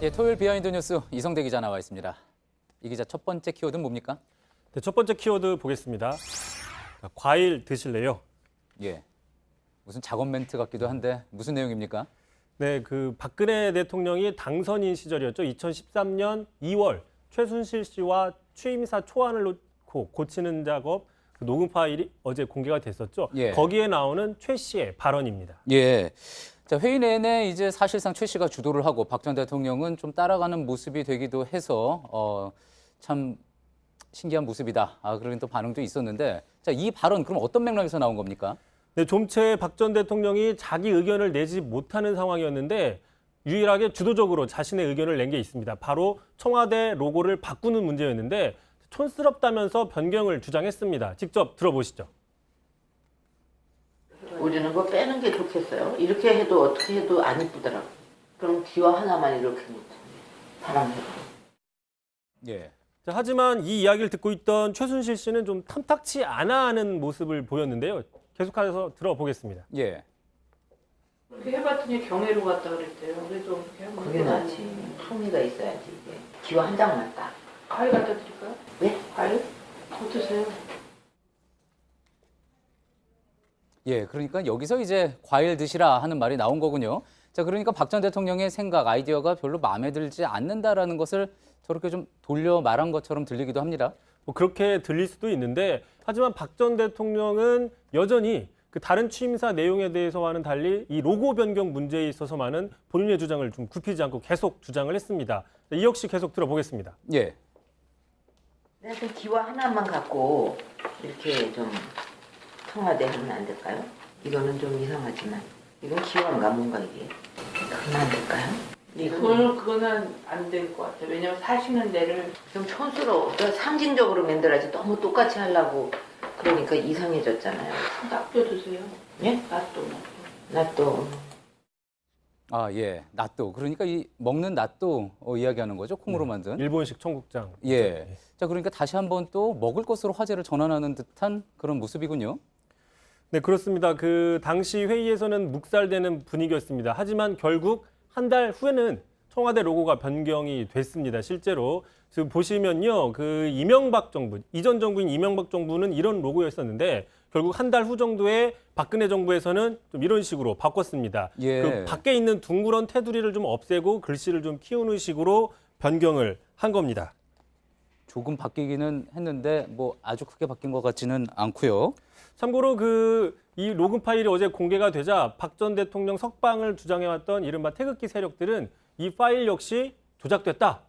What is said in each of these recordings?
예, 토요일 비하인드 뉴스 이성대 기자 나와 있습니다. 이 기자 첫 번째 키워드는 뭡니까? 네, 첫 번째 키워드 보겠습니다. 과일 드실래요? 예, 무슨 작업 멘트 같기도 한데 무슨 내용입니까? 네, 그 박근혜 대통령이 당선인 시절이었죠. 2013년 2월 최순실 씨와 취임사 초안을 놓고 고치는 작업 그 녹음 파일이 어제 공개가 됐었죠. 예. 거기에 나오는 최 씨의 발언입니다. 예. 자, 회의 내내 이제 사실상 최 씨가 주도를 하고 박 전 대통령은 좀 따라가는 모습이 되기도 해서 참 신기한 모습이다. 그런 또 반응도 있었는데, 자, 이 발언 그럼 어떤 맥락에서 나온 겁니까? 네, 좀채 박 전 대통령이 자기 의견을 내지 못하는 상황이었는데 유일하게 주도적으로 자신의 의견을 낸 게 있습니다. 바로 청와대 로고를 바꾸는 문제였는데 촌스럽다면서 변경을 주장했습니다. 직접 들어보시죠. 우리는 그거 빼는 게 좋겠어요. 이렇게 해도 어떻게 해도 안 이쁘더라고. 그럼 기와 하나만 이렇게 놓고 바람대로. 예. 자, 하지만 이 이야기를 듣고 있던 최순실 씨는 좀 탐탁치 않아 하는 모습을 보였는데요. 계속해서 들어보겠습니다. 예. 그렇게 해봤더니 경애로 갔다 그랬대요. 그래도 그게 낫지. 품위가 있어야지 이게. 기와 한 장만 딱. 과일 갖다 드릴까요? 네? 과일? 어떠세요? 예, 그러니까 여기서 이제 과일 드시라 하는 말이 나온 거군요. 자, 그러니까 박 전 대통령의 생각, 아이디어가 별로 마음에 들지 않는다라는 것을 저렇게 좀 돌려 말한 것처럼 들리기도 합니다. 뭐 그렇게 들릴 수도 있는데 하지만 박 전 대통령은 여전히 그 다른 취임사 내용에 대해서와는 달리 이 로고 변경 문제에 있어서만은 본인의 주장을 좀 굽히지 않고 계속 주장을 했습니다. 이 역시 계속 들어보겠습니다. 예. 내가 그 기와 하나만 갖고 이렇게 좀 청와대 하면 안 될까요? 이거는 좀 이상하지만 이건 기와인가 뭔가 이게. 그러면 안 될까요? 그거는 안 될 것 같아요. 왜냐면 사시는 데를 좀 촌스러워. 그러니까 상징적으로 만들어야지 너무 똑같이 하려고 그러니까 이상해졌잖아요. 낫또 드세요. 예? 낫또. 나 또 예. 낫또. 그러니까 이 먹는 낫또 이야기하는 거죠. 콩으로 만든. 일본식 청국장. 예. 자, 그러니까 다시 한번 또 먹을 것으로 화제를 전환하는 듯한 그런 모습이군요. 네, 그렇습니다. 그 당시 회의에서는 묵살되는 분위기였습니다. 하지만 결국 한 달 후에는 청와대 로고가 변경이 됐습니다. 실제로 지금 보시면요, 그 이명박 정부, 이전 정부인 이명박 정부는 이런 로고였었는데 결국 한 달 후 정도에 박근혜 정부에서는 좀 이런 식으로 바꿨습니다. 예. 그 밖에 있는 둥그런 테두리를 좀 없애고 글씨를 좀 키우는 식으로 변경을 한 겁니다. 조금 바뀌기는 했는데 뭐 아주 크게 바뀐 것 같지는 않고요. 참고로 이 로그 파일이 어제 공개가 되자 박 전 대통령 석방을 주장해왔던 이른바 태극기 세력들은 이 파일 역시 조작됐다.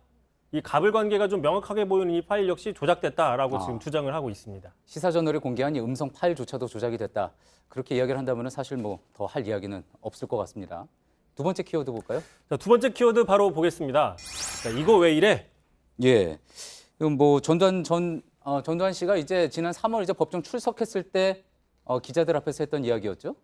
이 가불관계가 좀 명확하게 보이는 이 파일 역시 조작됐다라고 지금 주장을 하고 있습니다. 시사저널에 공개한 이 음성 파일조차도 조작이 됐다. 그렇게 이야기를 한다면 사실 뭐 더 할 이야기는 없을 것 같습니다. 두 번째 키워드 볼까요? 자, 두 번째 키워드 바로 보겠습니다. 자, 이거 왜 이래? 예. 이건 뭐 전두환 씨가 이제 지난 3월 이제 법정 출석했을 때 기자들 앞에서 했던 이야기였죠?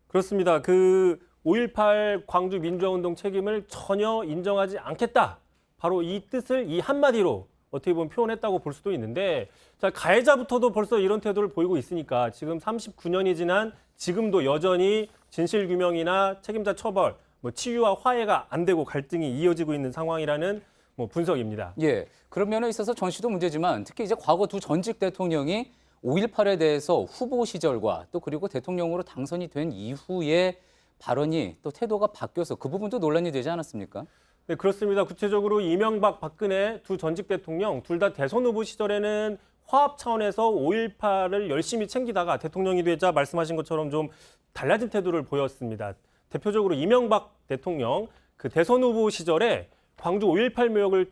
그렇습니다. 그 5.18 광주 민주화운동 책임을 전혀 인정하지 않겠다. 바로 이 뜻을 이 한마디로 어떻게 보면 표현했다고 볼 수도 있는데, 자, 가해자부터도 벌써 이런 태도를 보이고 있으니까 지금 39년이 지난 지금도 여전히 진실규명이나 책임자 처벌, 뭐 치유와 화해가 안 되고 갈등이 이어지고 있는 상황이라는 뭐 분석입니다. 예. 그런 면에 있어서 전 씨도 문제지만 특히 이제 과거 두 전직 대통령이 5.18에 대해서 후보 시절과 또 그리고 대통령으로 당선이 된 이후에 발언이 또 태도가 바뀌어서 그 부분도 논란이 되지 않았습니까? 네, 그렇습니다. 구체적으로 이명박, 박근혜 두 전직 대통령 둘 다 대선 후보 시절에는 화합 차원에서 5.18을 열심히 챙기다가 대통령이 되자 말씀하신 것처럼 좀 달라진 태도를 보였습니다. 대표적으로 이명박 대통령 그 대선 후보 시절에 광주 5.18 묘역을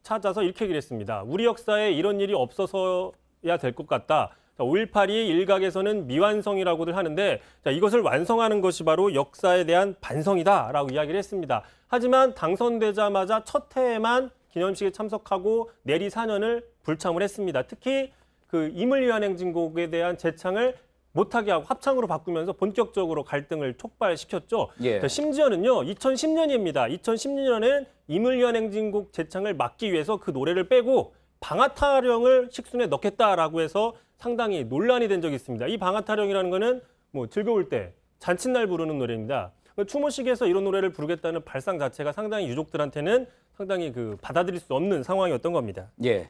찾아서 이렇게 얘기를 했습니다. 우리 역사에 이런 일이 없어서야 될 것 같다. 5.18이 일각에서는 미완성이라고들 하는데 이것을 완성하는 것이 바로 역사에 대한 반성이다라고 이야기를 했습니다. 하지만 당선되자마자 첫 해에만 기념식에 참석하고 내리 4년을 불참을 했습니다. 특히 그 임을위한 행진곡에 대한 재창을 못하게 하고 합창으로 바꾸면서 본격적으로 갈등을 촉발시켰죠. 예. 심지어는요, 2010년입니다. 2010년에는 임을위한 행진곡 재창을 막기 위해서 그 노래를 빼고 방아타령을 식순에 넣겠다라고 해서 상당히 논란이 된 적이 있습니다. 이 방아타령이라는 거는 뭐 즐거울 때 잔칫날 부르는 노래입니다. 추모식에서 이런 노래를 부르겠다는 발상 자체가 상당히 유족들한테는 상당히 받아들일 수 없는 상황이었던 겁니다. 예.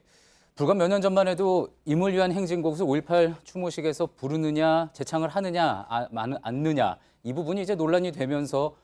불과 몇 년 전만 해도 임을 위한 행진곡을 5.18 추모식에서 부르느냐, 재창을 하느냐, 않느냐 이 부분이 이제 논란이 되면서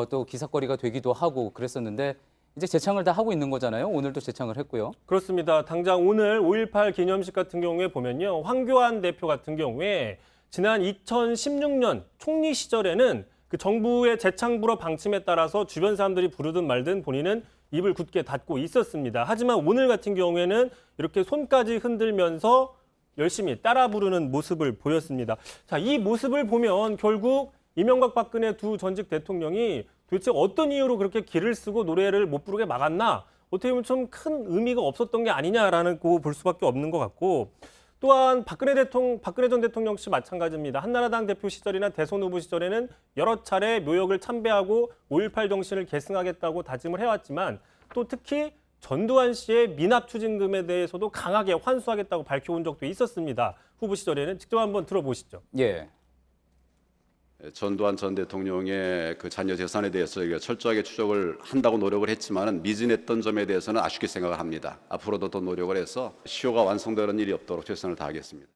또 기사거리가 되기도 하고 그랬었는데 이제 재창을 다 하고 있는 거잖아요. 오늘도 재창을 했고요. 그렇습니다. 당장 오늘 5.18 기념식 같은 경우에 보면요. 황교안 대표 같은 경우에 지난 2016년 총리 시절에는 그 정부의 재창 불허 방침에 따라서 주변 사람들이 부르든 말든 본인은 입을 굳게 닫고 있었습니다. 하지만 오늘 같은 경우에는 이렇게 손까지 흔들면서 열심히 따라 부르는 모습을 보였습니다. 자, 이 모습을 보면 결국 이명박 박근혜 두 전직 대통령이 도대체 어떤 이유로 그렇게 길을 쓰고 노래를 못 부르게 막았나? 어떻게 보면 좀 큰 의미가 없었던 게 아니냐라는 거 볼 수밖에 없는 것 같고 또한 박근혜 전 대통령 역시 마찬가지입니다. 한나라당 대표 시절이나 대선 후보 시절에는 여러 차례 묘역을 참배하고 5.18 정신을 계승하겠다고 다짐을 해왔지만 또 특히 전두환 씨의 미납 추징금에 대해서도 강하게 환수하겠다고 밝혀온 적도 있었습니다. 후보 시절에는 직접 한번 들어보시죠. 예. 전두환 전 대통령의 그 자녀 재산에 대해서 저희가 철저하게 추적을 한다고 노력을 했지만 미진했던 점에 대해서는 아쉽게 생각을 합니다. 앞으로도 더 노력을 해서 시효가 완성되는 일이 없도록 최선을 다하겠습니다.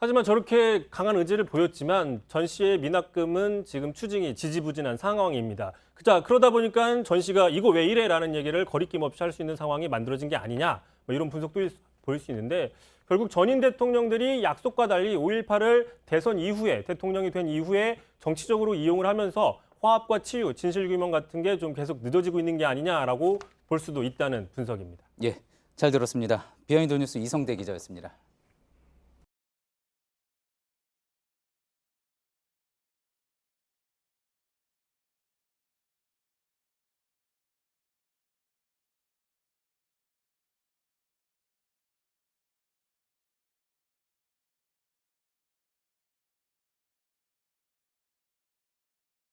하지만 저렇게 강한 의지를 보였지만 전 씨의 미납금은 지금 추징이 지지부진한 상황입니다. 자, 그러다 보니까 전 씨가 이거 왜 이래라는 얘기를 거리낌 없이 할 수 있는 상황이 만들어진 게 아니냐 이런 분석도 보일 수 있는데 결국 전임 대통령들이 약속과 달리 5.18을 대선 이후에 대통령이 된 이후에 정치적으로 이용을 하면서 화합과 치유, 진실규명 같은 게 좀 계속 늦어지고 있는 게 아니냐라고 볼 수도 있다는 분석입니다. 예. 잘 들었습니다. 비하인드 뉴스 이성대 기자였습니다.